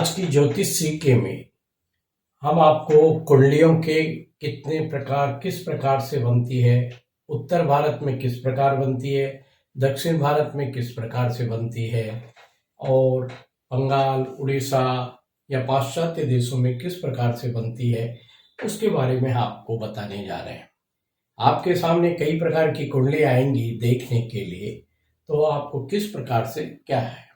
आज की ज्योतिष सीखे में हम आपको कुंडलियों के कितने प्रकार किस प्रकार से बनती है, उत्तर भारत में किस प्रकार बनती है, दक्षिण भारत में किस प्रकार से बनती है और बंगाल, उड़ीसा या पाश्चात्य देशों में किस प्रकार से बनती है, उसके बारे में आपको बताने जा रहे हैं। आपके सामने कई प्रकार की कुंडलियां आएंगी देखने के लिए, तो आपको किस प्रकार से क्या है,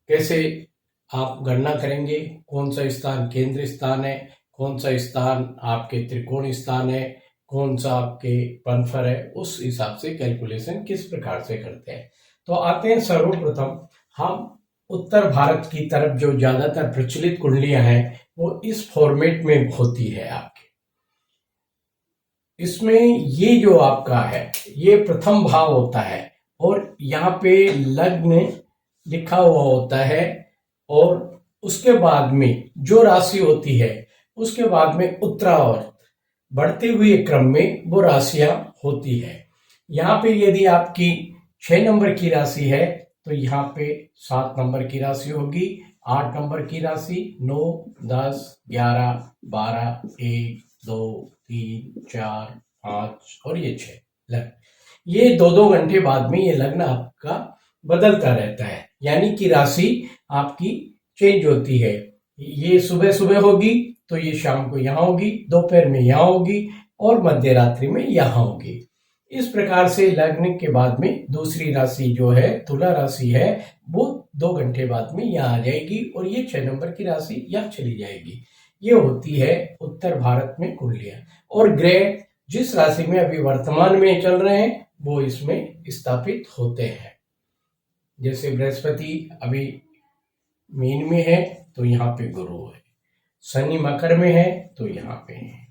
कैसे आप गणना करेंगे, कौन सा स्थान केंद्र स्थान है, कौन सा स्थान आपके त्रिकोण स्थान है, कौन सा आपके पन्फर है, उस हिसाब से कैलकुलेशन किस प्रकार से करते हैं। तो आते हैं सर्वप्रथम हम उत्तर भारत की तरफ। जो ज्यादातर प्रचलित कुंडलियां हैं वो इस फॉर्मेट में होती है आपके। इसमें ये जो आपका है ये प्रथम भाव होता है और यहाँ पे लग्न लिखा हुआ होता है और उसके बाद में जो राशि होती है उसके बाद में उत्तरावर्त बढ़ते हुए क्रम में वो राशियां होती है। यहाँ पे यदि आपकी 6 नंबर की राशि है तो यहाँ पे 7 नंबर की राशि होगी, 8 नंबर की राशि, 9, 10, 11, 12, 1, 2, 3, 4, 5 और ये 6 लग्न। ये 2-2 घंटे बाद में ये लग्न आपका बदलता रहता है, यानी कि राशि आपकी चेंज होती है। ये सुबह सुबह होगी तो ये शाम को यहाँ होगी, दोपहर में यहाँ होगी और मध्य रात्रि में यहाँ होगी। इस प्रकार से लग्न के बाद में दूसरी राशि जो है तुला राशि है वो 2 घंटे बाद में यहाँ आ जाएगी और ये 6 नंबर की राशि यहाँ चली जाएगी। ये होती है उत्तर भारत में कुंडलियां। और ग्रह जिस राशि में अभी वर्तमान में चल रहे हैं वो इसमें स्थापित होते हैं। जैसे बृहस्पति अभी मीन में है तो यहाँ पे गुरु है, शनि मकर में है तो यहाँ पे है,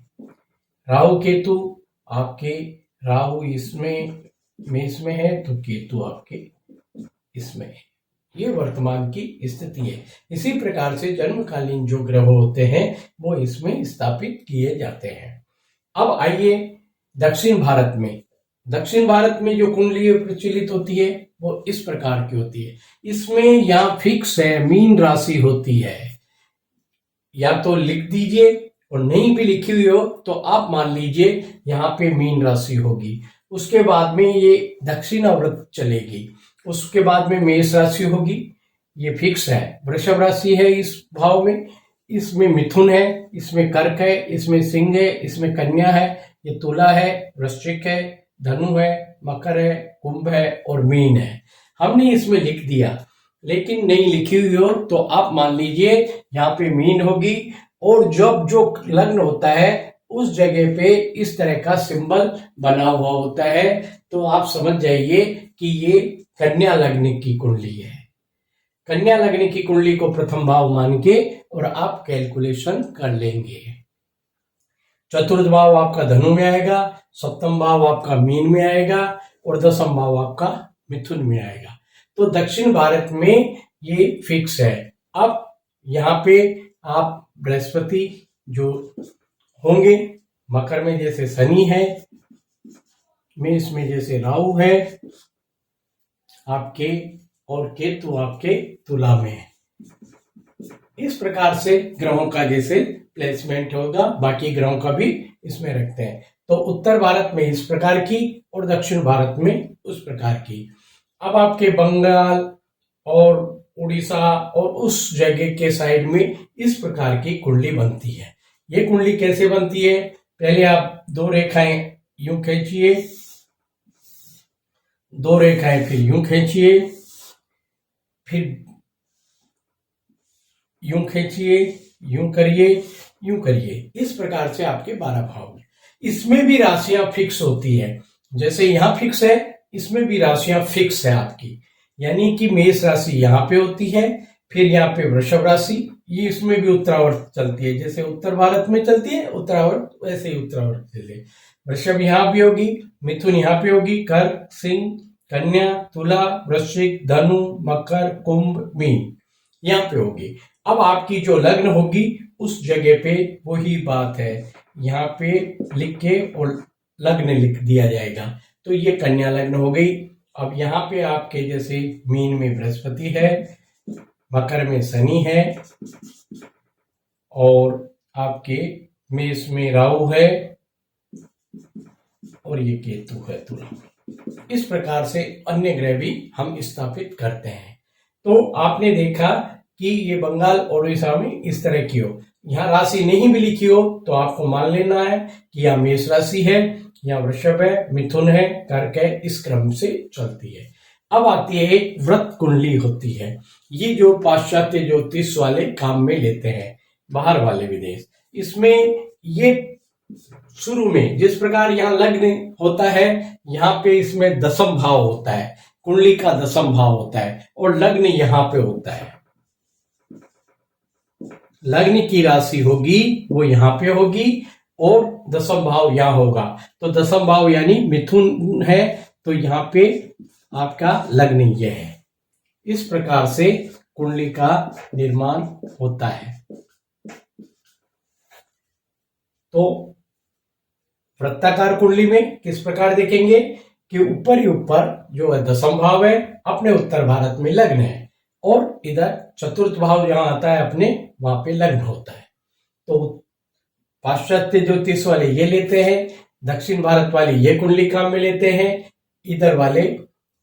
राहु केतु आपके, राहु इसमें मेष में है तो केतु आपके इसमें है। ये वर्तमान की स्थिति है। इसी प्रकार से जन्मकालीन जो ग्रह होते हैं वो इसमें स्थापित किए जाते हैं। अब आइए दक्षिण भारत में। दक्षिण भारत में जो कुंडली प्रचलित होती है वो इस प्रकार की होती है। इसमें यहाँ फिक्स है, मीन राशि होती है। या तो लिख दीजिए और नहीं भी लिखी हुई हो तो आप मान लीजिए यहाँ पे मीन राशि होगी। उसके बाद में ये दक्षिणावर्त चलेगी, उसके बाद में मेष राशि होगी, ये फिक्स है। वृषभ राशि है इस भाव में, इसमें मिथुन है, इसमें कर्क है, इसमें सिंह है, इसमें कन्या है, ये तुला है, वृश्चिक है, धनु है, मकर है, कुंभ है और मीन है। हमने इसमें लिख दिया, लेकिन नहीं लिखी हुई हो तो आप मान लीजिए यहाँ पे मीन होगी और जब जो लग्न होता है उस जगह पे इस तरह का सिंबल बना हुआ होता है तो आप समझ जाइए कि ये कन्या लग्न की कुंडली है। कन्या लग्न की कुंडली को प्रथम भाव मान के और आप कैलकुलेशन कर लेंगे। चतुर्थ भाव आपका धनु में आएगा, सप्तम भाव आपका मीन में आएगा और दसम भाव आपका मिथुन में आएगा। तो दक्षिण भारत में ये फिक्स है। अब यहाँ पे आप बृहस्पति जो होंगे, मकर में जैसे शनि है, मेष में जैसे राहु है आपके और केतु आपके तुला में है। इस प्रकार से ग्रहों का जैसे प्लेसमेंट होगा, बाकी ग्रहों का भी इसमें रखते हैं। तो उत्तर भारत में इस प्रकार की और दक्षिण भारत में उस प्रकार की। अब आपके बंगाल और उड़ीसा और उस जगह के साइड में इस प्रकार की कुंडली बनती है। ये कुंडली कैसे बनती है, पहले आप 2 रेखाएं यूं खींचिए, 2 रेखाएं फिर यूं खींचिए, फिर यूं खींचिए, यूं करिए, यूं करिए। इस प्रकार से आपके 12 भाव हैं। इसमें भी राशियां फिक्स होती है। जैसे यहाँ फिक्स है, इसमें भी राशियां फिक्स है आपकी, यानी कि मेष राशि यहाँ पे होती है, फिर यहाँ पे वृषभ राशि, ये इसमें भी उत्तरावर्त चलती है। जैसे उत्तर भारत में चलती है उत्तरावर्त, वैसे ही उत्तरावर्त चले। वृषभ यहाँ भी होगी, मिथुन यहाँ पे होगी, कर्क, सिंह, कन्या, तुला, वृश्चिक, धनु, मकर, कुंभ, मीन यहाँ पे होगी। अब आपकी जो लग्न होगी उस जगह पे वही बात है, यहाँ पे लिख के और लग्न लिख दिया जाएगा। तो ये कन्या लग्न हो गई। अब यहाँ पे आपके जैसे मीन में बृहस्पति है, मकर में शनि है और आपके मेष में राहु है और ये केतु है तुला में। इस प्रकार से अन्य ग्रह भी हम स्थापित करते हैं। तो आपने देखा कि ये बंगाल और उड़ीसा में इस तरह की हो, यहाँ राशि नहीं भी लिखी हो तो आपको मान लेना है कि यहाँ मेष राशि है, यहाँ वृषभ है, मिथुन है, कर्क है, इस क्रम से चलती है। अब आती है व्रत कुंडली होती है, ये जो पाश्चात्य ज्योतिष वाले काम में लेते हैं, बाहर वाले विदेश, इसमें ये शुरू में जिस प्रकार यहाँ लग्न होता है, यहाँ पे इसमें दशम भाव होता है, कुंडली का दशम भाव होता है और लग्न यहाँ पे होता है। लग्न की राशि होगी वो यहाँ पे होगी और दशम भाव यहाँ होगा। तो दशम भाव यानी मिथुन है, तो यहाँ पे आपका लग्न ये है। इस प्रकार से कुंडली का निर्माण होता है। तो वृत्ताकार कुंडली में किस प्रकार देखेंगे कि ऊपर ही ऊपर जो है दशम भाव है, अपने उत्तर भारत में लग्न है और इधर चतुर्थ भाव जहां आता है अपने, वहां पे लग्न होता है। तो पाश्चात्य ज्योतिष वाले ये लेते हैं, दक्षिण भारत वाले ये कुंडली काम में लेते हैं, इधर वाले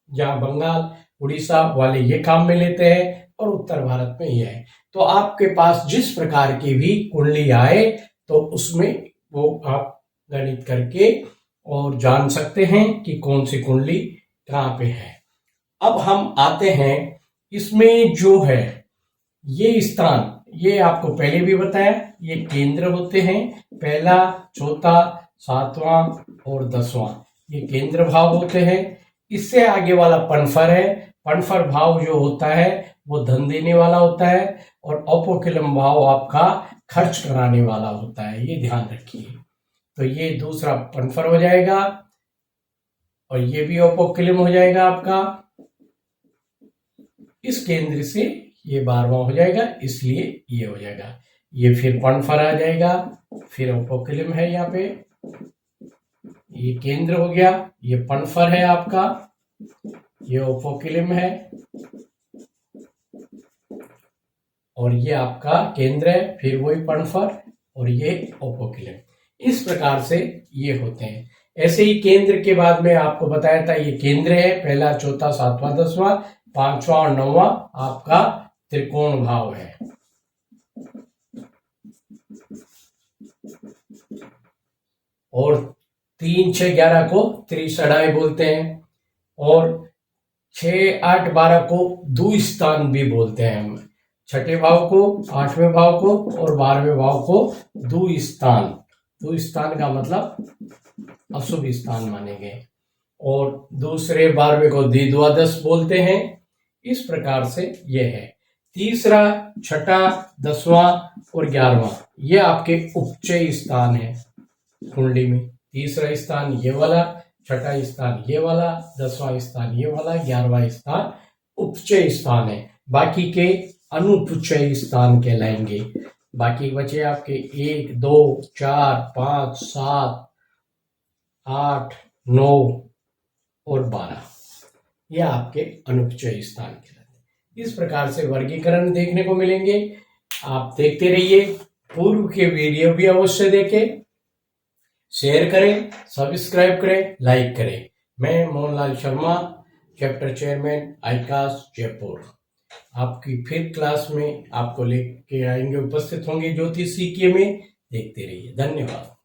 जहां बंगाल उड़ीसा वाले ये काम में लेते हैं और उत्तर भारत में ये है। तो आपके पास जिस प्रकार की भी कुंडली आए तो उसमें वो आप गणित करके और जान सकते हैं कि कौन सी कुंडली कहाँ पे है। अब हम आते हैं इसमें जो है ये स्थान, ये आपको पहले भी बताया, ये केंद्र होते हैं, पहला, चौथा, सातवां और 10वां, ये केंद्र भाव होते हैं। इससे आगे वाला पनफर है, पनफर भाव जो होता है वो धन देने वाला होता है और अपोकिलम भाव आपका खर्च कराने वाला होता है, ये ध्यान रखिए। तो ये दूसरा पनफर हो जाएगा और ये भी अपोकिलम हो जाएगा आपका। इस केंद्र से ये 12वां हो जाएगा, इसलिए ये हो जाएगा। ये फिर पनफर आ जाएगा, फिर अपोकिलम है यहाँ पे, ये केंद्र हो गया, ये पनफर है आपका, ये अपोकिलम है और ये आपका केंद्र है, फिर वही पनफर और ये अपोकिलम। इस प्रकार से ये होते हैं। ऐसे ही केंद्र के बाद में आपको बताया था ये केंद्र है, पहला, चौथा, सातवां, 10वां, 5वां और 9वां आपका त्रिकोण भाव है। और 3, 6, 11 को त्रिषडाई बोलते हैं और 6, 8, 12 को दुस्थान भी बोलते हैं हम। छठे भाव को, 8वें भाव को और 12वें भाव को दुस्थान। दुस्थान का मतलब अशुभ स्थान माने गए। और दूसरे 12वें को द्विद्वादश बोलते हैं। इस प्रकार से ये है। तीसरा, छठा, 10वां और 11वां ये आपके उपचय स्थान है कुंडली में। तीसरा स्थान ये वाला, छठा स्थान ये वाला, 10वां स्थान ये वाला, 11वां स्थान उपचय स्थान है। बाकी के अनुपचय स्थान कहलाएंगे। बाकी बचे आपके 1, 2, 4, 5, 7, 8, 9 और 12, ये आपके अनुपचय स्थान कहलाते हैं। इस प्रकार से वर्गीकरण देखने को मिलेंगे। आप देखते रहिए, पूर्व के वीडियो भी अवश्य देखें, शेयर करें, सब्सक्राइब करें, लाइक करें। मैं मोहनलाल शर्मा, चैप्टर चेयरमैन, आईकास जयपुर, आपकी फिर क्लास में आपको लेके आएंगे, उपस्थित होंगे ज्योतिष सीखे में। देखते रहिए। धन्यवाद।